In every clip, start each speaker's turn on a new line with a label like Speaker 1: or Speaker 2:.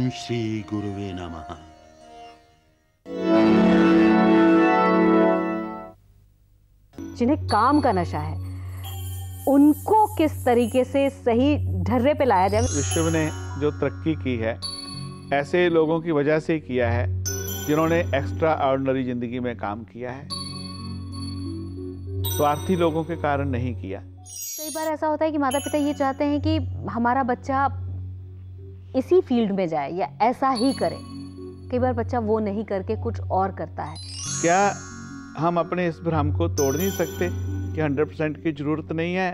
Speaker 1: ओम श्री गुरुवे नमः।
Speaker 2: जिन्हें काम का नशा है उनको किस तरीके से सही ढर्रे पे लाया जाए।
Speaker 3: विश्व ने जो तरक्की की है ऐसे लोगों की वजह से किया है जिन्होंने एक्स्ट्रा ऑर्डिनरी जिंदगी में काम किया है, स्वार्थी लोगों के कारण नहीं किया।
Speaker 2: कई बार ऐसा होता है कि माता पिता ये चाहते हैं कि हमारा बच्चा इसी फील्ड में जाए या ऐसा ही करे, कई बार बच्चा वो नहीं करके कुछ और करता है।
Speaker 3: क्या हम अपने इस भ्रम को तोड़ नहीं सकते कि 100% की जरूरत नहीं है?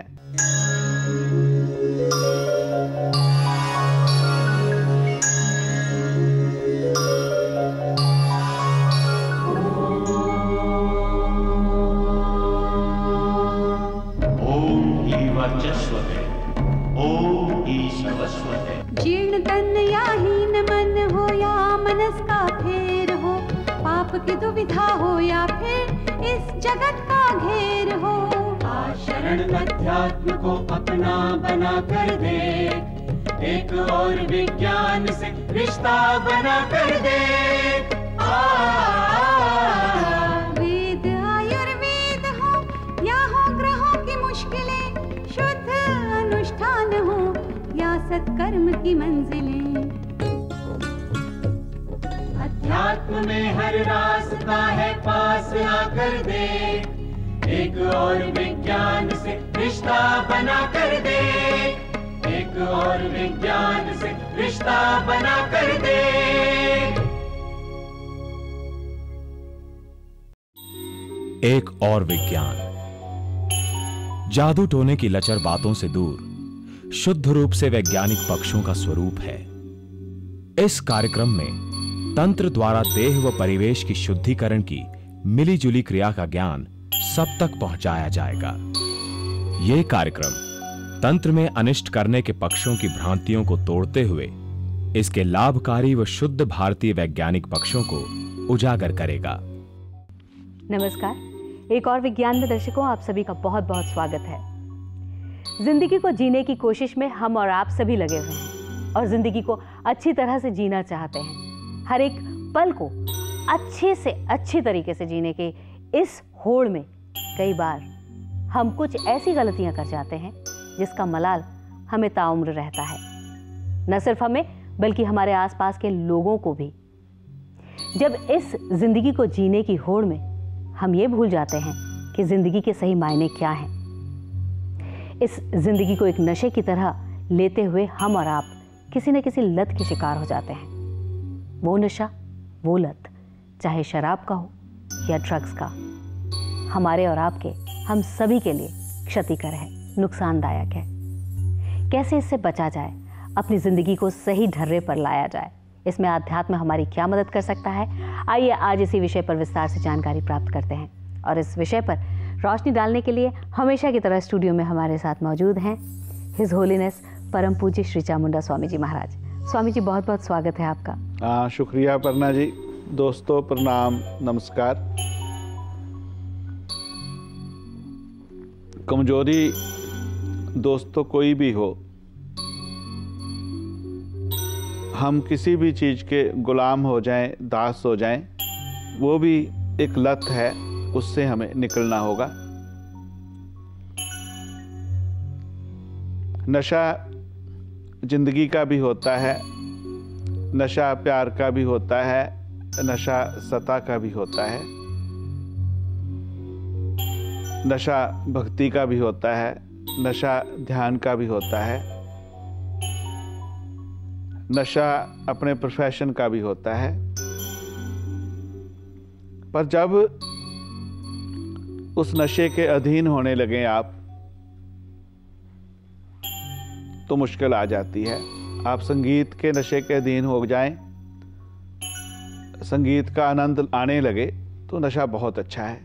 Speaker 4: जीर्ण तन या हीन मन हो या मनस का फेर हो, पाप की दुविधा हो या फिर इस जगत का घेर हो,
Speaker 5: शरण अध्यात्म को अपना बना कर देख, एक और विज्ञान से रिश्ता बना कर देख।
Speaker 4: वेद आयुर्वेद हो या हो ग्रहों की मुश्किलें, शुद्ध अनुष्ठान हो या सत्कर्म की मंजिलें,
Speaker 5: अध्यात्म में हर रास्ता है पास आकर देख, एक और विज्ञान से रिश्ता बना कर देख, एक और विज्ञान से रिश्ता बना कर देख।
Speaker 6: एक और विज्ञान जादू टोने की लचर बातों से दूर शुद्ध रूप से वैज्ञानिक पक्षों का स्वरूप है। इस कार्यक्रम में तंत्र द्वारा देह व परिवेश की शुद्धिकरण की मिलीजुली क्रिया का ज्ञान सब तक पहुंचाया जाएगा। यह कार्यक्रम तंत्र में अनिष्ट करने के पक्षों की भ्रांतियों को तोड़ते हुए इसके लाभकारी व शुद्ध भारतीय वैज्ञानिक पक्षों को उजागर करेगा।
Speaker 2: नमस्कार, एक और विज्ञान में दर्शकों आप सभी का बहुत बहुत स्वागत है। जिंदगी को जीने की कोशिश में हम और आप सभी लगे हुए हैं और जिंदगी को अच्छी तरह से जीना चाहते हैं। हर एक पल को अच्छे से अच्छी तरीके से जीने के इस होड़ में कई बार हम कुछ ऐसी गलतियां कर जाते हैं जिसका मलाल हमें ताउम्र रहता है, न सिर्फ हमें बल्कि हमारे आसपास के लोगों को भी। जब इस जिंदगी को जीने की होड़ में हम ये भूल जाते हैं कि जिंदगी के सही मायने क्या हैं, इस जिंदगी को एक नशे की तरह लेते हुए हम और आप किसी न किसी लत के शिकार हो जाते हैं। वो नशा, वो लत, चाहे शराब का हो या ड्रग्स का, हमारे और आपके, हम सभी के लिए क्षतिकर है, नुकसानदायक है। कैसे इससे बचा जाए, अपनी जिंदगी को सही ढर्रे पर लाया जाए, इसमें आध्यात्म हमारी क्या मदद कर सकता है, आइए आज इसी विषय पर विस्तार से जानकारी प्राप्त करते हैं। और इस विषय पर रोशनी डालने के लिए हमेशा की तरह स्टूडियो में हमारे साथ मौजूद हैं हिज होलीनेस परम पूज्य श्री चामुंडा स्वामी जी महाराज। स्वामी जी बहुत बहुत स्वागत है आपका।
Speaker 3: शुक्रिया पर्णा जी। दोस्तों प्रणाम, नमस्कार। कमजोरी दोस्तों कोई भी हो, हम किसी भी चीज के गुलाम हो जाएं, दास हो जाएं, वो भी एक लत है, उससे हमें निकलना होगा। नशा जिंदगी का भी होता है, नशा प्यार का भी होता है, नशा सत्ता का भी होता है, नशा भक्ति का भी होता है, नशा ध्यान का भी होता है, नशा अपने प्रोफेशन का भी होता है। पर जब उस नशे के अधीन होने लगे आप तो मुश्किल आ जाती है। आप संगीत के नशे के अधीन हो जाएं, संगीत का आनंद आने लगे तो नशा बहुत अच्छा है।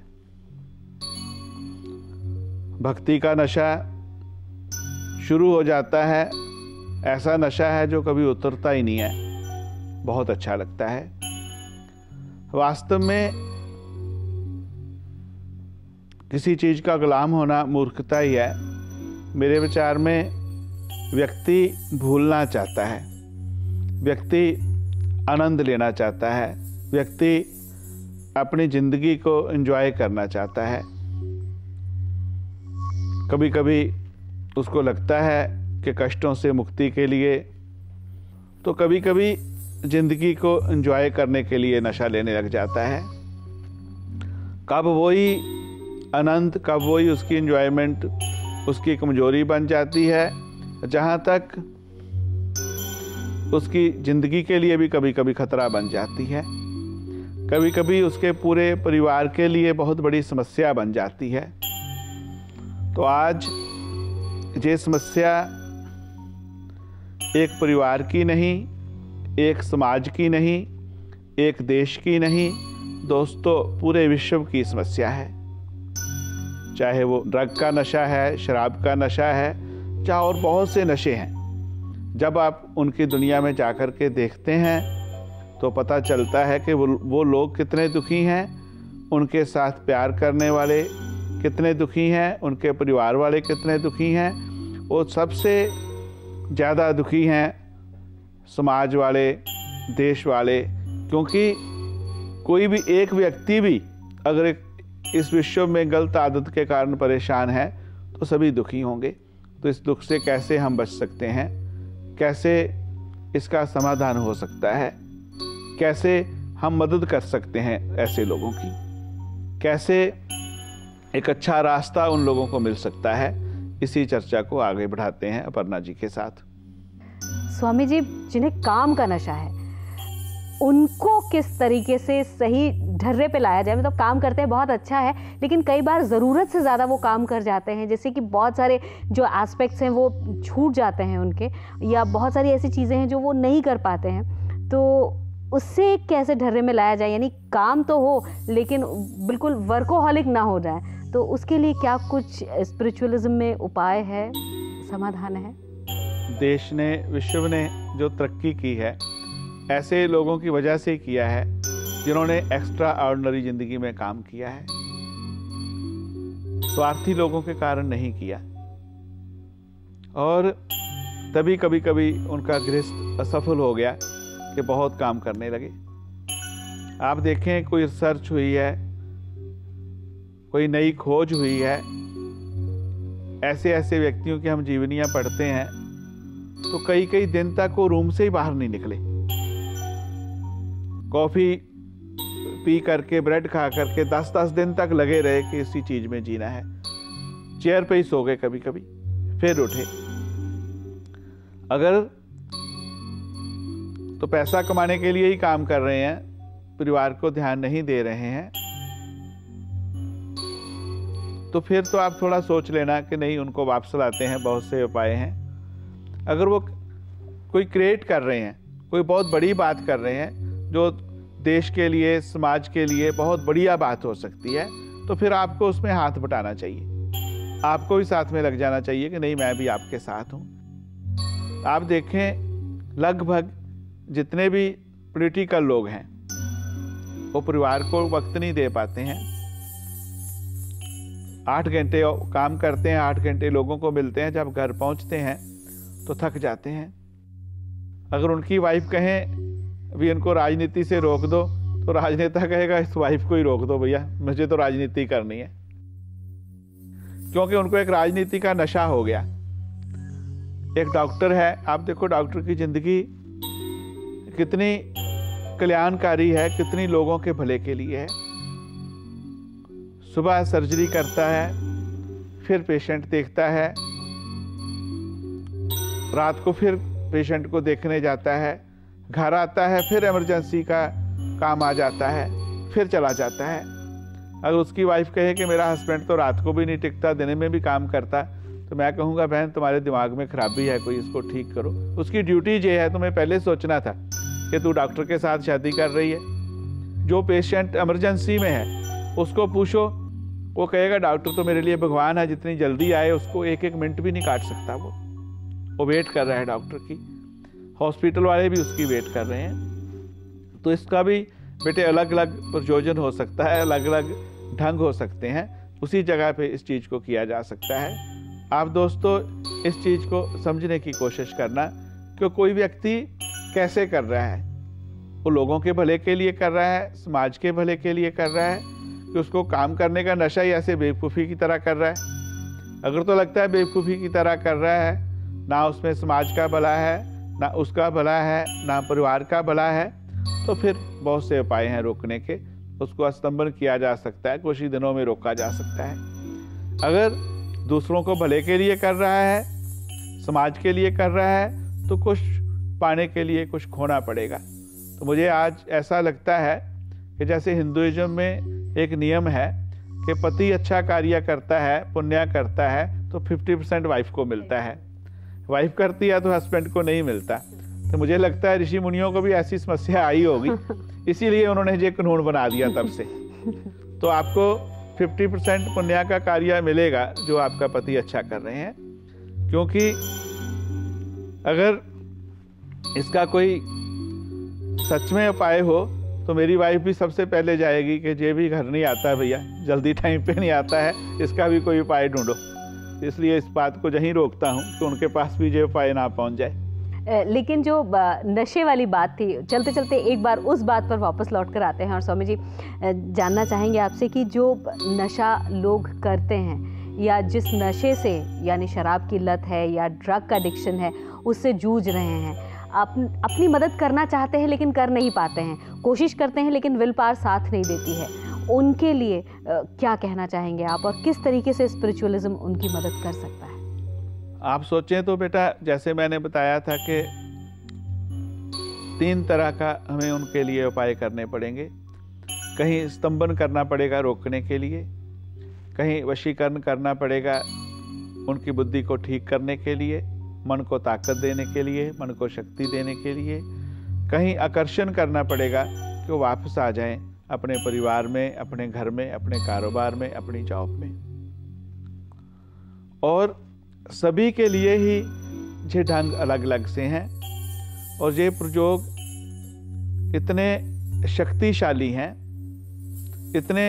Speaker 3: भक्ति का नशा शुरू हो जाता है, ऐसा नशा है जो कभी उतरता ही नहीं है, बहुत अच्छा लगता है। वास्तव में किसी चीज का गुलाम होना मूर्खता ही है। मेरे विचार में व्यक्ति भूलना चाहता है, व्यक्ति आनंद लेना चाहता है, व्यक्ति अपनी जिंदगी को एंजॉय करना चाहता है। कभी कभी उसको लगता है कि कष्टों से मुक्ति के लिए, तो कभी कभी जिंदगी को एंजॉय करने के लिए नशा लेने लग जाता है। कब वही आनंद, कब वही उसकी एंजॉयमेंट उसकी कमजोरी बन जाती है, जहाँ तक उसकी ज़िंदगी के लिए भी कभी कभी खतरा बन जाती है। कभी कभी उसके पूरे परिवार के लिए बहुत बड़ी समस्या बन जाती है। तो आज ये समस्या एक परिवार की नहीं, एक समाज की नहीं, एक देश की नहीं, दोस्तों पूरे विश्व की समस्या है। चाहे वो ड्रग का नशा है, शराब का नशा है, चाहे और बहुत से नशे हैं। जब आप उनकी दुनिया में जाकर के देखते हैं तो पता चलता है कि वो लोग कितने दुखी हैं, उनके साथ प्यार करने वाले कितने दुखी हैं, उनके परिवार वाले कितने दुखी हैं। वो सबसे ज़्यादा दुखी हैं समाज वाले, देश वाले, क्योंकि कोई भी एक व्यक्ति भी अगर इस विश्व में गलत आदत के कारण परेशान है तो सभी दुखी होंगे। तो इस दुख से कैसे हम बच सकते हैं, कैसे इसका समाधान हो सकता है, कैसे हम मदद कर सकते हैं ऐसे लोगों की, कैसे एक अच्छा रास्ता उन लोगों को मिल सकता है, इसी चर्चा को आगे बढ़ाते हैं अपर्णा जी के साथ।
Speaker 2: स्वामी जी, जिन्हें काम का नशा है उनको किस तरीके से सही ढर्रे पे लाया जाए? मतलब काम करते हैं बहुत अच्छा है, लेकिन कई बार ज़रूरत से ज़्यादा वो काम कर जाते हैं, जैसे कि बहुत सारे जो एस्पेक्ट्स हैं वो छूट जाते हैं उनके, या बहुत सारी ऐसी चीज़ें हैं जो वो नहीं कर पाते हैं। तो उससे कैसे ढर्रे में लाया जाए? यानी काम तो हो लेकिन बिल्कुल वर्कोहॉलिक ना हो जाए। तो उसके लिए क्या कुछ स्पिरिचुअलिज्म में उपाय है, समाधान है?
Speaker 3: देश ने, विश्व ने जो तरक्की की है ऐसे लोगों की वजह से किया है जिन्होंने एक्स्ट्रा ऑर्डिनरी जिंदगी में काम किया है, स्वार्थी लोगों के कारण नहीं किया। और तभी कभी कभी उनका गृहस्थ असफल हो गया कि बहुत काम करने लगे। आप देखें, कोई रिसर्च हुई है, कोई नई खोज हुई है, ऐसे ऐसे व्यक्तियों की हम जीवनियां पढ़ते हैं तो कई कई दिन तक वो रूम से ही बाहर नहीं निकले। कॉफ़ी पी करके, ब्रेड खा करके 10-10 दिन तक लगे रहे कि इसी चीज़ में जीना है। चेयर पे ही सो गए कभी कभी, फिर उठे। अगर तो पैसा कमाने के लिए ही काम कर रहे हैं, परिवार को ध्यान नहीं दे रहे हैं, तो फिर तो आप थोड़ा सोच लेना कि नहीं, उनको वापस लाते हैं। बहुत से उपाय हैं। अगर वो कोई क्रिएट कर रहे हैं, कोई बहुत बड़ी बात कर रहे हैं जो देश के लिए, समाज के लिए बहुत बढ़िया बात हो सकती है, तो फिर आपको उसमें हाथ बटाना चाहिए, आपको भी साथ में लग जाना चाहिए कि नहीं, मैं भी आपके साथ हूँ। आप देखें, लगभग जितने भी पॉलिटिकल लोग हैं वो परिवार को वक्त नहीं दे पाते हैं। 8 घंटे काम करते हैं, 8 घंटे लोगों को मिलते हैं, जब घर पहुँचते हैं तो थक जाते हैं। अगर उनकी वाइफ कहें भी इनको राजनीति से रोक दो, तो राजनेता कहेगा इस वाइफ को ही रोक दो भैया, मुझे तो राजनीति करनी है, क्योंकि उनको एक राजनीति का नशा हो गया। एक डॉक्टर है, आप देखो डॉक्टर की जिंदगी कितनी कल्याणकारी है, कितनी लोगों के भले के लिए है। सुबह सर्जरी करता है, फिर पेशेंट देखता है, रात को फिर पेशेंट को देखने जाता है, घर आता है, फिर इमरजेंसी का काम आ जाता है, फिर चला जाता है। अगर उसकी वाइफ कहे कि मेरा हस्बैंड तो रात को भी नहीं टिकता, दिन में भी काम करता, तो मैं कहूँगा बहन तुम्हारे दिमाग में खराबी है कोई, इसको ठीक करो। उसकी ड्यूटी ये है, तुम्हें पहले सोचना था कि तू डॉक्टर के साथ शादी कर रही है। जो पेशेंट इमरजेंसी में है उसको पूछो, वो कहेगा डॉक्टर तो मेरे लिए भगवान है, जितनी जल्दी आए उसको 1-1 मिनट भी नहीं काट सकता। वो वेट कर रहा है डॉक्टर की, हॉस्पिटल वाले भी उसकी वेट कर रहे हैं। तो इसका भी बेटे अलग अलग प्रयोजन हो सकता है, अलग अलग ढंग हो सकते हैं, उसी जगह पे इस चीज़ को किया जा सकता है। आप दोस्तों इस चीज़ को समझने की कोशिश करना कि कोई व्यक्ति कैसे कर रहा है, वो लोगों के भले के लिए कर रहा है, समाज के भले के लिए कर रहा है, कि उसको काम करने का नशा ही ऐसे बेवकूफ़ी की तरह कर रहा है। अगर तो लगता है बेवकूफ़ी की तरह कर रहा है, ना उसमें समाज का भला है, ना उसका भला है, ना परिवार का भला है, तो फिर बहुत से उपाय हैं रोकने के। उसको स्तंभन किया जा सकता है, कुछ ही दिनों में रोका जा सकता है। अगर दूसरों को भले के लिए कर रहा है, समाज के लिए कर रहा है, तो कुछ पाने के लिए कुछ खोना पड़ेगा। तो मुझे आज ऐसा लगता है कि जैसे हिंदुइज्म में एक नियम है कि पति अच्छा कार्य करता है, पुण्य करता है, तो 50% वाइफ को मिलता है, वाइफ करती है तो हस्बैंड को नहीं मिलता। तो मुझे लगता है ऋषि मुनियों को भी ऐसी समस्या आई होगी, इसीलिए उन्होंने ये कानून बना दिया तब से। तो आपको 50% पुण्य का कार्य मिलेगा जो आपका पति अच्छा कर रहे हैं, क्योंकि अगर इसका कोई सच में उपाय हो तो मेरी वाइफ भी सबसे पहले जाएगी कि ये भी घर नहीं आता है भैया, जल्दी टाइम पे नहीं आता है, इसका भी कोई उपाय ढूंढो। इसलिए इस बात को यहीं रोकता हूँ कि उनके पास भी ये उपाय ना पहुँच जाए।
Speaker 2: लेकिन जो नशे वाली बात थी, चलते चलते एक बार उस बात पर वापस लौट कर आते हैं और स्वामी जी जानना चाहेंगे आपसे कि जो नशा लोग करते हैं या जिस नशे से, यानी शराब की लत है या ड्रग का एडिक्शन है, उससे जूझ रहे हैं, अपनी मदद करना चाहते हैं लेकिन कर नहीं पाते हैं, कोशिश करते हैं लेकिन विल पावर साथ नहीं देती है, उनके लिए क्या कहना चाहेंगे आप, और किस तरीके से स्पिरिचुअलिज्म उनकी मदद कर सकता है?
Speaker 3: आप सोचें तो बेटा, जैसे मैंने बताया था कि 3 तरह का हमें उनके लिए उपाय करने पड़ेंगे। कहीं स्तंभन करना पड़ेगा रोकने के लिए, कहीं वशीकरण करना पड़ेगा उनकी बुद्धि को ठीक करने के लिए, मन को ताकत देने के लिए, मन को शक्ति देने के लिए, कहीं आकर्षण करना पड़ेगा कि वो वापस आ जाएं अपने परिवार में, अपने घर में, अपने कारोबार में, अपनी जॉब में। और सभी के लिए ही ये ढंग अलग अलग से हैं और ये प्रयोग इतने शक्तिशाली हैं, इतने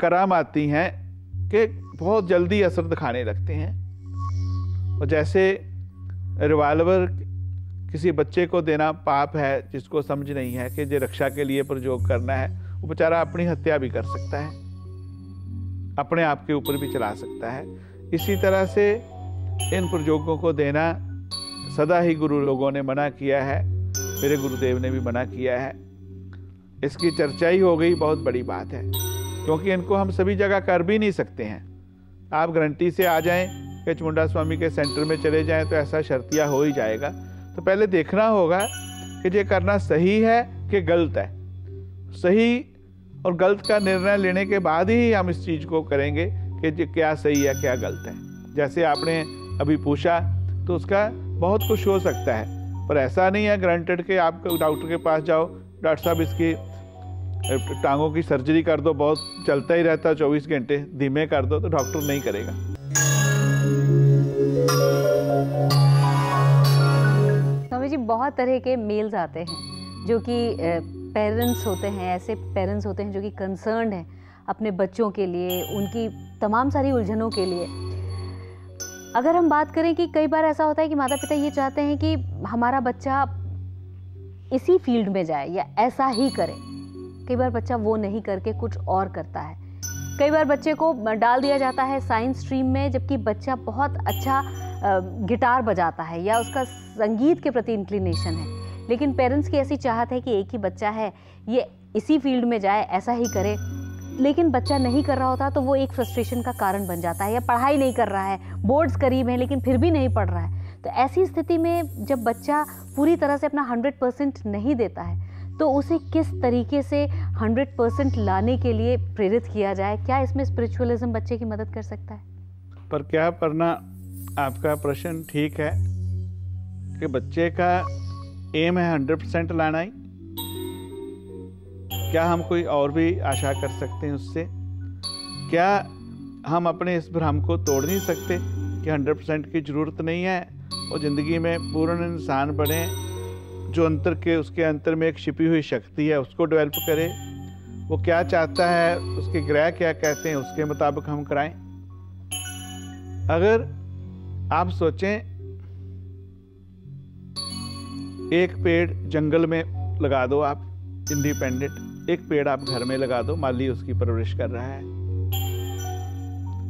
Speaker 3: करामाती हैं कि बहुत जल्दी असर दिखाने लगते हैं। और जैसे रिवाल्वर किसी बच्चे को देना पाप है, जिसको समझ नहीं है कि ये रक्षा के लिए प्रयोग करना है, वो बेचारा अपनी हत्या भी कर सकता है, अपने आप के ऊपर भी चला सकता है। इसी तरह से इन प्रयोगों को देना सदा ही गुरु लोगों ने मना किया है, मेरे गुरुदेव ने भी मना किया है। इसकी चर्चा ही हो गई, बहुत बड़ी बात है, क्योंकि इनको हम सभी जगह कर भी नहीं सकते हैं। आप गारंटी से आ जाएं कि चामुंडा स्वामी के सेंटर में चले जाएं तो ऐसा शर्तिया हो ही जाएगा। तो पहले देखना होगा कि ये करना सही है कि गलत है। सही और गलत का निर्णय लेने के बाद ही हम इस चीज़ को करेंगे कि ये क्या सही है क्या गलत है। जैसे आपने अभी पूछा तो उसका बहुत कुछ हो सकता है, पर ऐसा नहीं है ग्रांटेड कि आप डॉक्टर के पास जाओ, डॉक्टर साहब इसकी टांगों की सर्जरी कर दो, बहुत चलता ही रहता 24 घंटे, धीमे कर दो, तो डॉक्टर नहीं करेगा।
Speaker 2: स्वामी जी, बहुत तरह के मेल्स आते हैं जो कि पेरेंट्स होते हैं, ऐसे पेरेंट्स होते हैं जो कि कंसर्न्ड हैं अपने बच्चों के लिए, उनकी तमाम सारी उलझनों के लिए। अगर हम बात करें कि कई बार ऐसा होता है कि माता पिता ये चाहते हैं कि हमारा बच्चा इसी फील्ड में जाए या ऐसा ही करे, कई बार बच्चा वो नहीं करके कुछ और करता है। कई बार बच्चे को डाल दिया जाता है साइंस स्ट्रीम में, जबकि बच्चा बहुत अच्छा गिटार बजाता है या उसका संगीत के प्रति इंक्लिनेशन है, लेकिन पेरेंट्स की ऐसी चाहत है कि एक ही बच्चा है, ये इसी फील्ड में जाए, ऐसा ही करे, लेकिन बच्चा नहीं कर रहा होता तो वो एक फ्रस्ट्रेशन का कारण बन जाता है। या पढ़ाई नहीं कर रहा है, बोर्ड्स करीब हैं लेकिन फिर भी नहीं पढ़ रहा है, तो ऐसी स्थिति में जब बच्चा पूरी तरह से अपना 100% नहीं देता है तो उसे किस तरीके से 100% लाने के लिए प्रेरित किया जाए? क्या इसमें स्पिरिचुअलिज्म बच्चे की मदद कर सकता है?
Speaker 3: पर क्या पढ़ना, आपका प्रश्न ठीक है कि बच्चे का एम है 100% लाना ही। क्या हम कोई और भी आशा कर सकते हैं उससे? क्या हम अपने इस भ्रम को तोड़ नहीं सकते कि 100% की ज़रूरत नहीं है, और ज़िंदगी में पूर्ण इंसान बने, जो अंतर के उसके अंतर में एक छिपी हुई शक्ति है उसको डेवलप करे, वो क्या चाहता है, उसके ग्रह क्या कहते हैं, उसके मुताबिक हम कराएं। अगर आप सोचें एक पेड़ जंगल में लगा दो आप इंडिपेंडेंट, एक पेड़ आप घर में लगा दो, माली उसकी परवरिश कर रहा है।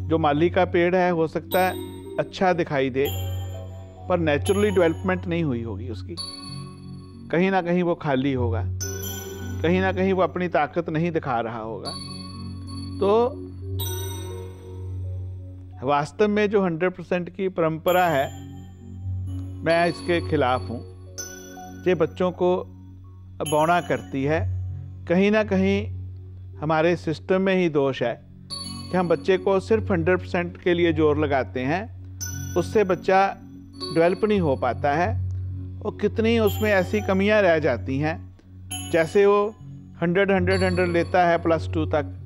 Speaker 3: जो माली का पेड़ है हो सकता है अच्छा दिखाई दे, पर नेचुरली डेवलपमेंट नहीं हुई होगी उसकी, कहीं ना कहीं वो खाली होगा, कहीं ना कहीं वो अपनी ताकत नहीं दिखा रहा होगा। तो वास्तव में जो 100% की परंपरा है, मैं इसके खिलाफ हूँ। ये बच्चों को बौना करती है। कहीं ना कहीं हमारे सिस्टम में ही दोष है कि हम बच्चे को सिर्फ 100% के लिए जोर लगाते हैं, उससे बच्चा डेवलप नहीं हो पाता है। और कितनी उसमें ऐसी कमियां रह जाती हैं, जैसे वो 100 लेता है +2 तक,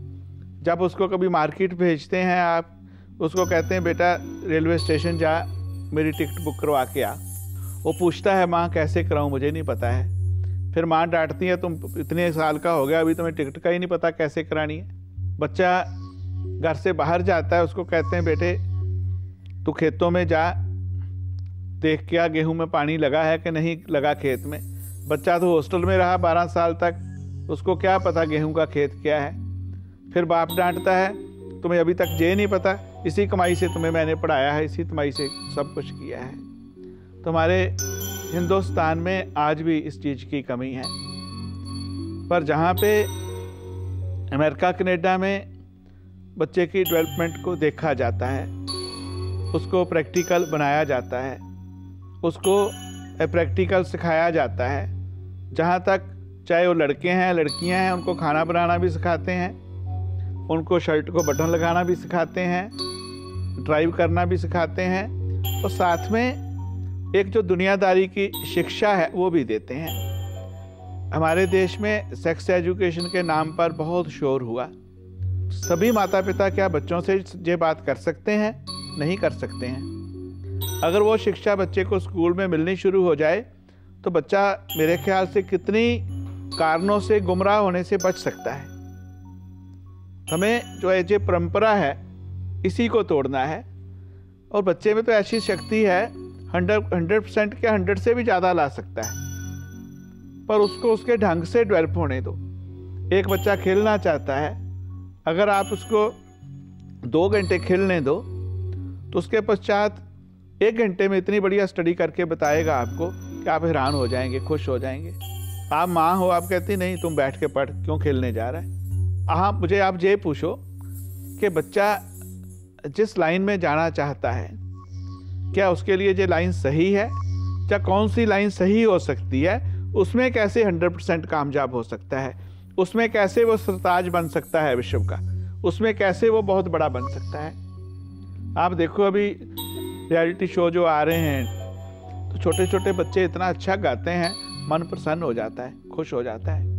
Speaker 3: जब उसको कभी मार्केट भेजते हैं, आप उसको कहते हैं बेटा रेलवे स्टेशन जा, मेरी टिकट बुक करवा के आ। वो पूछता है माँ कैसे कराऊँ, मुझे नहीं पता है। फिर माँ डांटती है, तुम इतने साल का हो गया अभी तुम्हें टिकट का ही नहीं पता कैसे करानी है। बच्चा घर से बाहर जाता है, उसको कहते हैं बेटे तू खेतों में जा, देख क्या गेहूं में पानी लगा है कि नहीं लगा खेत में। बच्चा तो हॉस्टल में रहा 12 साल तक, उसको क्या पता गेहूं का खेत क्या है। फिर बाप डांटता है तुम्हें अभी तक ये नहीं पता, इसी कमाई से तुम्हें मैंने पढ़ाया है, इसी कमाई से सब कुछ किया है। तुम्हारे हिंदुस्तान में आज भी इस चीज़ की कमी है। पर जहाँ पे अमेरिका कनाडा में बच्चे की डेवलपमेंट को देखा जाता है, उसको प्रैक्टिकल बनाया जाता है, उसको प्रैक्टिकल सिखाया जाता है। जहाँ तक चाहे वो लड़के हैं लड़कियाँ हैं, उनको खाना बनाना भी सिखाते हैं, उनको शर्ट को बटन लगाना भी सिखाते हैं, ड्राइव करना भी सिखाते हैं, और साथ में एक जो दुनियादारी की शिक्षा है वो भी देते हैं। हमारे देश में सेक्स एजुकेशन के नाम पर बहुत शोर हुआ। सभी माता पिता क्या बच्चों से ये बात कर सकते हैं? नहीं कर सकते हैं। अगर वो शिक्षा बच्चे को स्कूल में मिलनी शुरू हो जाए तो बच्चा मेरे ख्याल से कितनी कारणों से गुमराह होने से बच सकता है। हमें जो ये परंपरा है इसी को तोड़ना है। और बच्चे में तो ऐसी शक्ति है 100% क्या 100 से भी ज़्यादा ला सकता है, पर उसको उसके ढंग से डेवलप होने दो। एक बच्चा खेलना चाहता है, अगर आप उसको 2 घंटे खेलने दो तो उसके पश्चात 1 घंटे में इतनी बढ़िया स्टडी करके बताएगा आपको कि आप हैरान हो जाएंगे, खुश हो जाएंगे। आप माँ हो, आप कहती नहीं तुम बैठ के पढ़, क्यों खेलने जा रहा है। हाँ, मुझे आप ये पूछो कि बच्चा जिस लाइन में जाना चाहता है क्या उसके लिए ये लाइन सही है, या कौन सी लाइन सही हो सकती है, उसमें कैसे 100% कामयाब हो सकता है, उसमें कैसे वो सरताज बन सकता है विश्व का, उसमें कैसे वो बहुत बड़ा बन सकता है। आप देखो अभी रियलिटी शो जो आ रहे हैं तो छोटे छोटे बच्चे इतना अच्छा गाते हैं, मन प्रसन्न हो जाता है, खुश हो जाता है।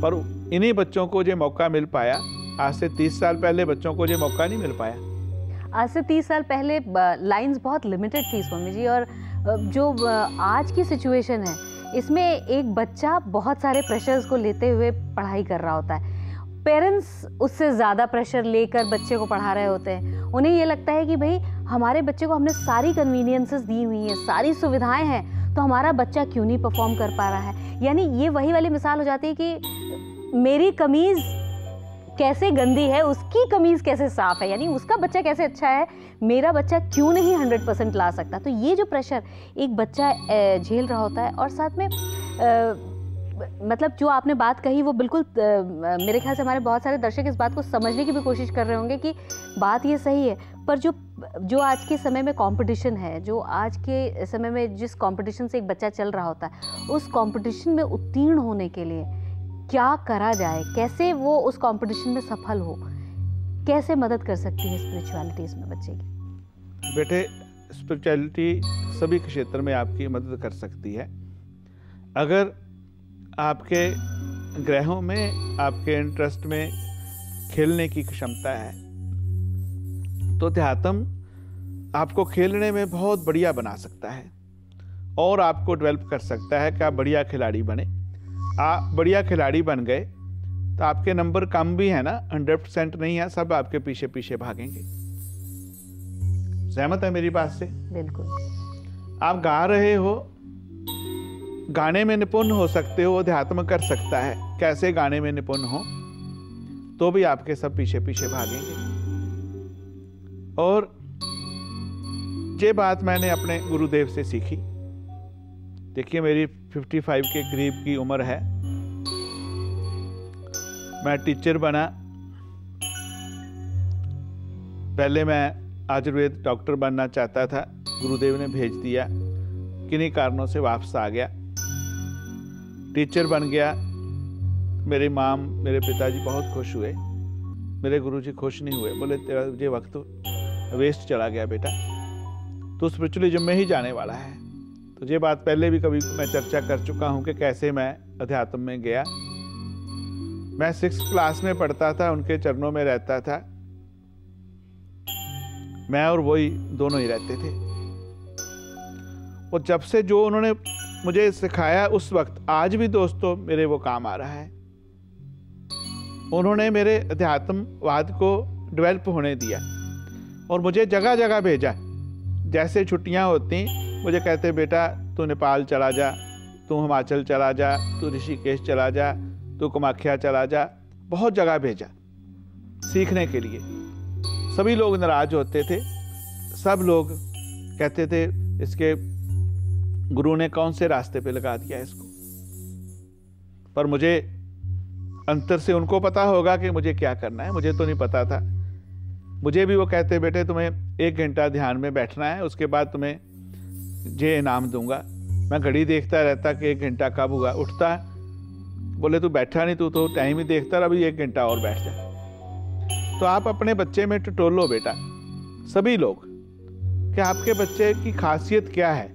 Speaker 3: पर इन्हीं बच्चों को ये मौका मिल पाया, आज से 30 साल पहले बच्चों को ये मौका नहीं मिल पाया।
Speaker 2: आज से 30 साल पहले लाइंस बहुत लिमिटेड थी स्वामी जी, और जो आज की सिचुएशन है इसमें एक बच्चा बहुत सारे प्रेशर्स को लेते हुए पढ़ाई कर रहा होता है। पेरेंट्स उससे ज़्यादा प्रेशर लेकर बच्चे को पढ़ा रहे होते हैं। उन्हें ये लगता है कि भाई हमारे बच्चे को हमने सारी कन्वीनियंसेस दी हुई हैं, सारी सुविधाएं हैं, तो हमारा बच्चा क्यों नहीं परफॉर्म कर पा रहा है। यानी ये वही वाली मिसाल हो जाती है कि मेरी कमीज़ कैसे गंदी है, उसकी कमीज़ कैसे साफ है, यानी उसका बच्चा कैसे अच्छा है, मेरा बच्चा क्यों नहीं 100% ला सकता। तो ये जो प्रेशर एक बच्चा झेल रहा होता है, और साथ में मतलब जो आपने बात कही वो बिल्कुल मेरे ख्याल से हमारे बहुत सारे दर्शक इस बात को समझने की भी कोशिश कर रहे होंगे कि बात ये सही है। पर जो आज के समय में कंपटीशन है, जो आज के समय में जिस कंपटीशन से एक बच्चा चल रहा होता है, उस कंपटीशन में उत्तीर्ण होने के लिए क्या करा जाए, कैसे वो उस कंपटीशन में सफल हो, कैसे मदद कर सकती है स्पिरिचुअलिटी इसमें बच्चे की?
Speaker 3: बेटे, स्पिरिचुअलिटी सभी क्षेत्र में आपकी मदद कर सकती है। अगर आपके ग्रहों में, आपके इंटरेस्ट में खेलने की क्षमता है तो अध्यात्म आपको खेलने में बहुत बढ़िया बना सकता है और आपको डेवलप कर सकता है कि आप बढ़िया खिलाड़ी बने। आप बढ़िया खिलाड़ी बन गए तो आपके नंबर कम भी है ना, 100% नहीं है, सब आपके पीछे पीछे भागेंगे। सहमत है मेरी बात से?
Speaker 2: बिल्कुल।
Speaker 3: आप गा रहे हो, गाने में निपुण हो सकते हो, अध्यात्म कर सकता है। कैसे गाने में निपुण हो तो भी आपके सब पीछे पीछे भागेंगे। और ये बात मैंने अपने गुरुदेव से सीखी। देखिए, मेरी 55 के करीब की उम्र है। मैं टीचर बना। पहले मैं आयुर्वेद डॉक्टर बनना चाहता था, गुरुदेव ने भेज दिया। किन्हीं कारणों से वापस आ गया, टीचर बन गया। मेरी माँ, मेरे पिताजी बहुत खुश हुए। मेरे गुरुजी खुश नहीं हुए, बोले तेरा ये वक्त वेस्ट चला गया बेटा, तो स्पिरिचुअलिज्म में ही जाने वाला है। तो ये बात पहले भी कभी मैं चर्चा कर चुका हूँ कि कैसे मैं अध्यात्म में गया। मैं 6th क्लास में पढ़ता था, उनके चरणों में रहता था। मैं और वही दोनों ही रहते थे। और जब से जो उन्होंने मुझे सिखाया उस वक्त, आज भी दोस्तों मेरे वो काम आ रहा है। उन्होंने मेरे अध्यात्मवाद को डेवलप होने दिया और मुझे जगह जगह भेजा। जैसे छुट्टियां होती, मुझे कहते बेटा तू नेपाल चला जा, तू हिमाचल चला जा, तू ऋषिकेश चला जा, तू कामाख्या चला जा। बहुत जगह भेजा सीखने के लिए। सभी लोग नाराज होते थे, सब लोग कहते थे इसके गुरु ने कौन से रास्ते पे लगा दिया इसको। पर मुझे अंतर से उनको पता होगा कि मुझे क्या करना है, मुझे तो नहीं पता था। मुझे भी वो कहते बेटे तुम्हें 1 घंटा ध्यान में बैठना है, उसके बाद तुम्हें ये इनाम दूंगा। मैं घड़ी देखता रहता कि 1 घंटा कब हुआ। उठता, बोले तू बैठा नहीं, तू तो टाइम ही देखता, अभी 1 घंटा और बैठ जा। तो आप अपने बच्चे में टटोलो बेटा, सभी लोग, कि आपके बच्चे की खासियत क्या है,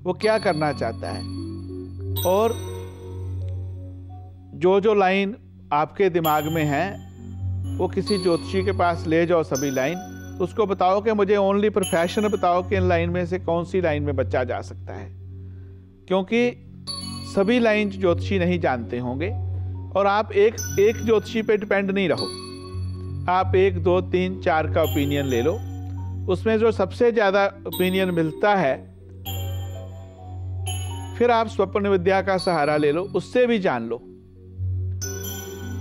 Speaker 3: वो क्या करना चाहता है। और जो लाइन आपके दिमाग में है वो किसी ज्योतिषी के पास ले जाओ सभी लाइन। तो उसको बताओ कि मुझे ओनली प्रोफेशन बताओ कि इन लाइन में से कौन सी लाइन में बच्चा जा सकता है। क्योंकि सभी लाइन ज्योतिषी नहीं जानते होंगे और आप एक ज्योतिषी पे डिपेंड नहीं रहो। आप 1, 2, 3, 4 का ओपिनियन ले लो। उसमें जो सबसे ज़्यादा ओपिनियन मिलता है, फिर आप स्वप्न विद्या का सहारा ले लो, उससे भी जान लो।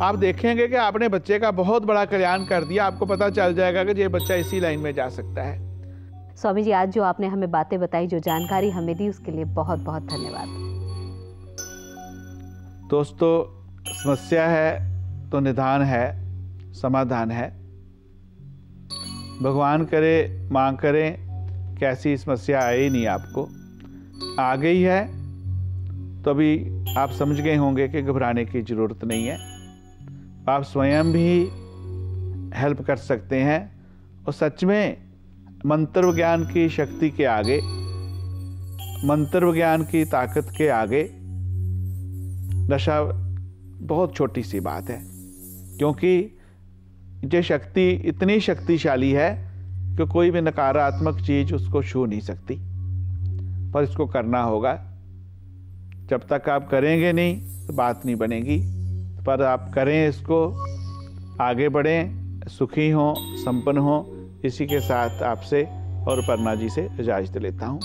Speaker 3: आप देखेंगे कि आपने बच्चे का बहुत बड़ा कल्याण कर दिया। आपको पता चल जाएगा कि ये बच्चा इसी लाइन में जा सकता है।
Speaker 2: स्वामी जी, आज जो आपने हमें बातें बताई, जो जानकारी हमें दी, उसके लिए बहुत बहुत धन्यवाद।
Speaker 3: दोस्तों, समस्या है तो निदान है, समाधान है। भगवान करे, मां करे कि ऐसी समस्या आए ही नहीं, आपको आ गई है तो अभी आप समझ गए होंगे कि घबराने की ज़रूरत नहीं है। आप स्वयं भी हेल्प कर सकते हैं। और सच में मंत्र विज्ञान की शक्ति के आगे, मंत्र विज्ञान की ताकत के आगे नशा बहुत छोटी सी बात है। क्योंकि ये शक्ति इतनी शक्तिशाली है कि कोई भी नकारात्मक चीज़ उसको छू नहीं सकती। पर इसको करना होगा। जब तक आप करेंगे नहीं तो बात नहीं बनेगी। पर आप करें इसको, आगे बढ़ें, सुखी हों, संपन्न हों। इसी के साथ आपसे और पर्णा जी से इजाज़त लेता हूँ।